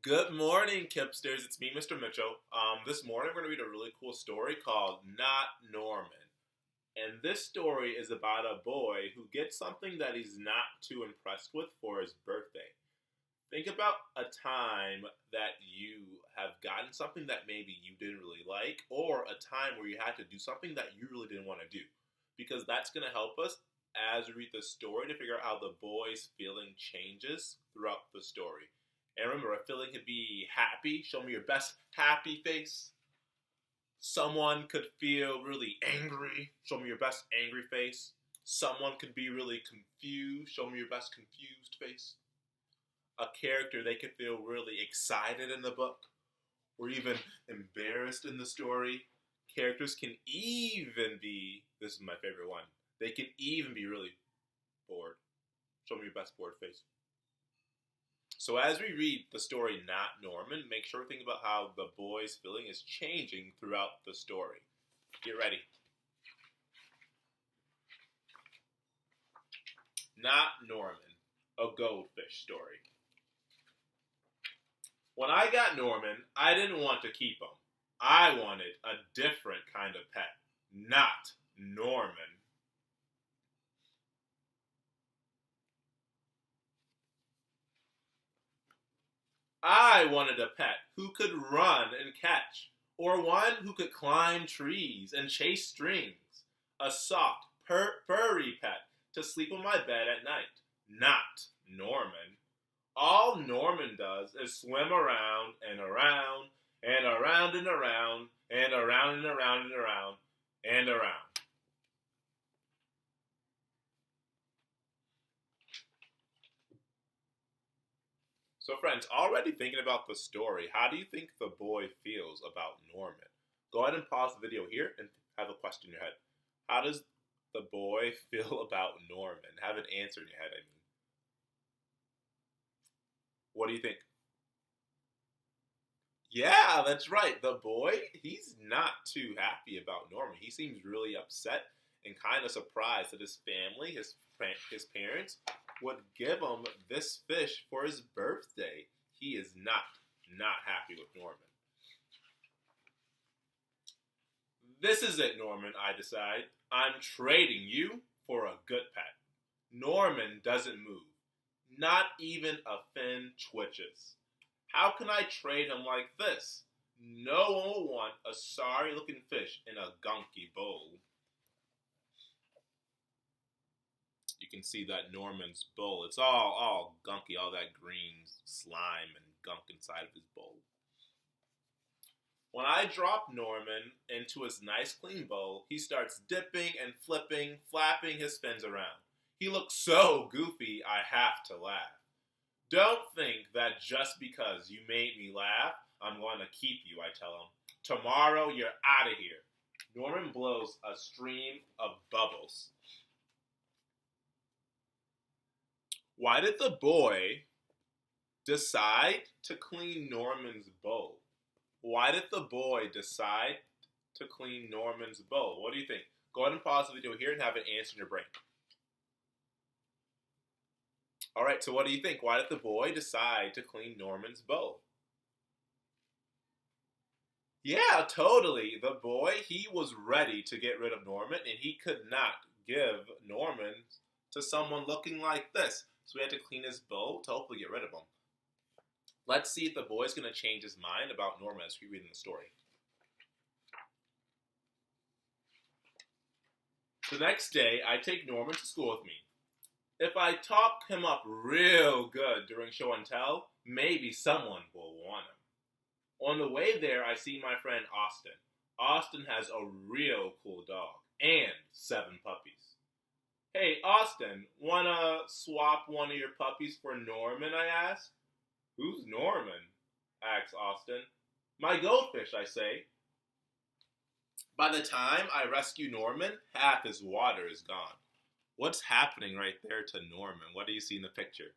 Good morning, Kipsters. It's me, Mr. Mitchell. This morning we're going to read a really cool story called Not Norman. And this story is about a boy who gets something that he's not too impressed with for his birthday. Think about a time that you have gotten something that maybe you didn't really like, or a time where you had to do something that you really didn't want to do. Because that's going to help us as we read the story to figure out how the boy's feeling changes throughout the story. And remember, a feeling could be happy. Show me your best happy face. Someone could feel really angry. Show me your best angry face. Someone could be really confused. Show me your best confused face. A character, they could feel really excited in the book or even embarrassed in the story. Characters can even be, this is my favorite one, they can even be really bored. Show me your best bored face. So as we read the story Not Norman, make sure to think about how the boy's feeling is changing throughout the story. Get ready. Not Norman, a goldfish story. When I got Norman, I didn't want to keep him. I wanted a different kind of pet, not Norman. I wanted a pet who could run and catch, or one who could climb trees and chase strings. A soft, furry pet to sleep on my bed at night. Not Norman. All Norman does is swim around and around and around and around and around and around and around and around. So friends, already thinking about the story, how do you think the boy feels about Norman? Go ahead and pause the video here and have a question in your head. How does the boy feel about Norman? Have an answer in your head, I mean. What do you think? Yeah, that's right. The boy, he's not too happy about Norman. He seems really upset and kind of surprised that his family, his parents, would give him this fish for his birthday. He is not happy with Norman. This is it, Norman, I decide. I'm trading you for a good pet. Norman doesn't move. Not even a fin twitches. How can I trade him like this? No one will want a sorry-looking fish in a gunky bowl. You can see that Norman's bowl, it's all gunky, all that green slime and gunk inside of his bowl. When I drop Norman into his nice clean bowl, he starts dipping and flipping, flapping his fins around. He looks so goofy, I have to laugh. Don't think that just because you made me laugh, I'm going to keep you, I tell him. Tomorrow, you're out of here. Norman blows a stream of bubbles. Why did the boy decide to clean Norman's bowl? Why did the boy decide to clean Norman's bowl? What do you think? Go ahead and pause the video here and have an answer in your brain. All right, so what do you think? Why did the boy decide to clean Norman's bowl? Yeah, totally. The boy, he was ready to get rid of Norman, and he could not give Norman to someone looking like this. So we had to clean his bowl to hopefully get rid of him. Let's see if the boy's going to change his mind about Norman as we read in the story. The next day, I take Norman to school with me. If I talk him up real good during show and tell, maybe someone will want him. On the way there, I see my friend Austin. Austin has a real cool dog and 7 puppies. Hey, Austin, wanna swap one of your puppies for Norman, I ask? Who's Norman? Asks Austin. My goldfish, I say. By the time I rescue Norman, half his water is gone. What's happening right there to Norman? What do you see in the picture?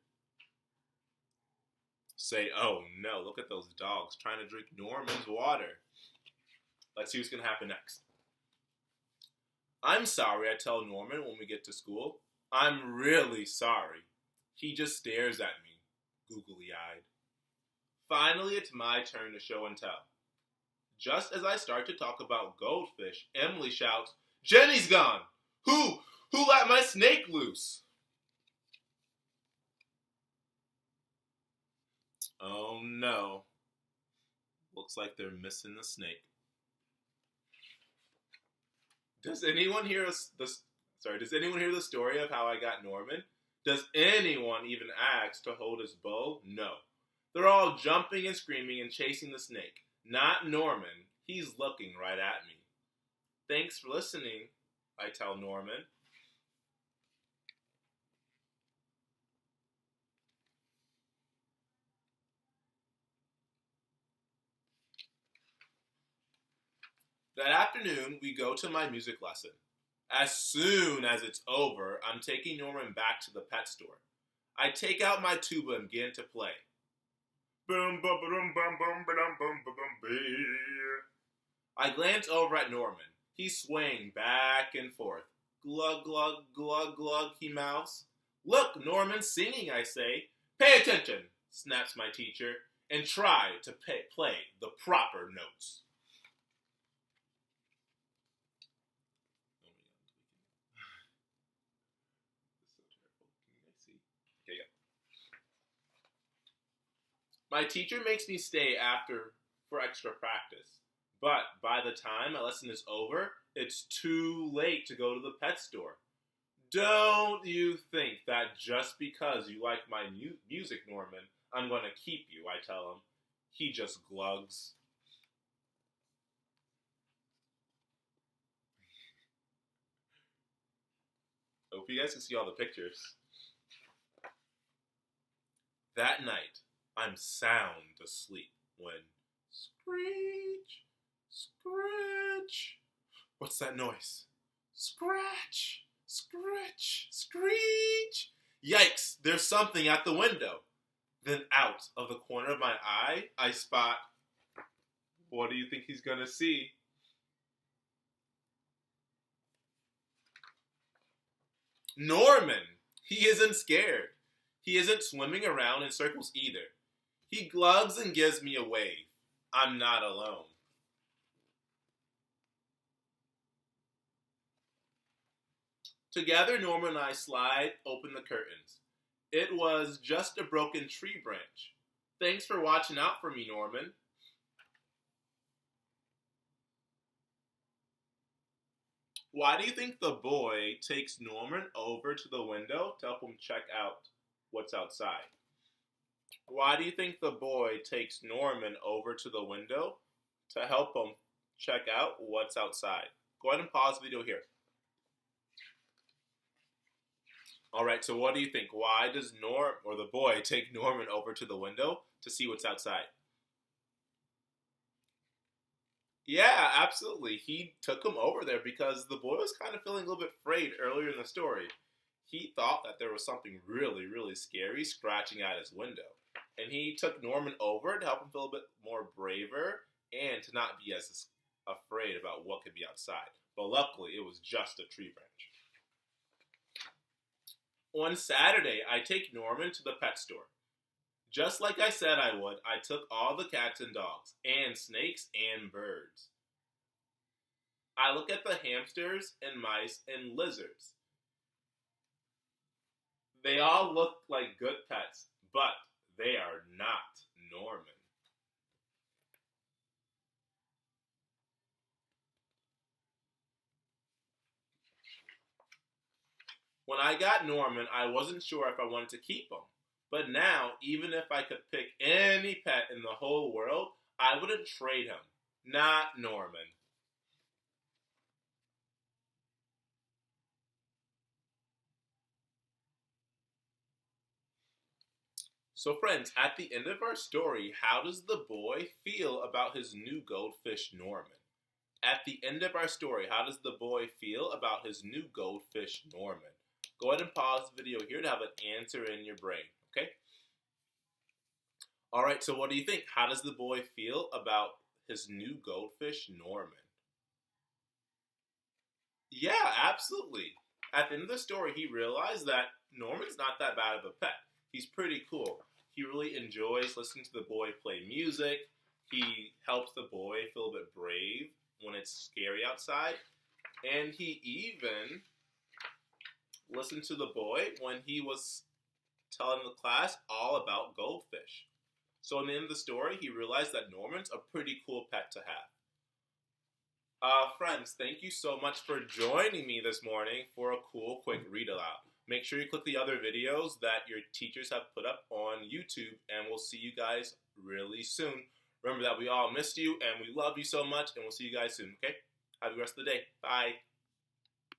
Say, oh no, look at those dogs trying to drink Norman's water. Let's see what's going to happen next. I'm sorry, I tell Norman when we get to school. I'm really sorry. He just stares at me, googly-eyed. Finally, it's my turn to show and tell. Just as I start to talk about goldfish, Emily shouts, "Jenny's gone! Who let my snake loose?" Oh no. Looks like they're missing the snake. Does anyone hear Does anyone hear the story of how I got Norman? Does anyone even ask to hold his bow? No. They're all jumping and screaming and chasing the snake. Not Norman. He's looking right at me. Thanks for listening, I tell Norman. That afternoon, we go to my music lesson. As soon as it's over, I'm taking Norman back to the pet store. I take out my tuba and begin to play. Boom, boom, boom, boom, boom, boom, boom, boom, I glance over at Norman. He's swaying back and forth. Glug, glug, glug, glug, he mouths. Look, Norman's singing, I say. Pay attention, snaps my teacher, and try to play the proper notes. My teacher makes me stay after for extra practice. But by the time my lesson is over, it's too late to go to the pet store. Don't you think that just because you like my music, Norman, I'm going to keep you, I tell him. He just glugs. Hope you guys can see all the pictures. That night, I'm sound asleep when screech, scratch. What's that noise? Scratch, scratch, screech. Yikes, there's something at the window. Then out of the corner of my eye, I spot, what do you think he's gonna see? Norman! He isn't scared. He isn't swimming around in circles either. He glugs and gives me a wave. I'm not alone. Together, Norman and I slide open the curtains. It was just a broken tree branch. Thanks for watching out for me, Norman. Why do you think the boy takes Norman over to the window to help him check out what's outside? Why do you think the boy takes Norman over to the window to help him check out what's outside? Go ahead and pause the video here. Alright, so what do you think? Why does the boy take Norman over to the window to see what's outside? Yeah, absolutely. He took him over there because the boy was kind of feeling a little bit afraid earlier in the story. He thought that there was something really, really scary scratching at his window. And he took Norman over to help him feel a bit more braver and to not be as afraid about what could be outside. But luckily, it was just a tree branch. On Saturday, I take Norman to the pet store. Just like I said I would, I took all the cats and dogs, and snakes and birds. I look at the hamsters and mice and lizards. They all look like good pets, but they are not Norman. When I got Norman, I wasn't sure if I wanted to keep him. But now, even if I could pick any pet in the whole world, I wouldn't trade him. Not Norman. So friends, at the end of our story, how does the boy feel about his new goldfish, Norman? At the end of our story, how does the boy feel about his new goldfish, Norman? Go ahead and pause the video here to have an answer in your brain, okay? Alright, so what do you think? How does the boy feel about his new goldfish, Norman? Yeah, absolutely. At the end of the story, he realized that Norman's not that bad of a pet. He's pretty cool. He really enjoys listening to the boy play music. He helps the boy feel a bit brave when it's scary outside. And he even listened to the boy when he was telling the class all about goldfish. So in the end of the story, he realized that Norman's a pretty cool pet to have. Friends, thank you so much for joining me this morning for a cool, quick read aloud. Make sure you click the other videos that your teachers have put up on YouTube, and we'll see you guys really soon. Remember that we all missed you, and we love you so much, and we'll see you guys soon, okay? Have a good rest of the day. Bye.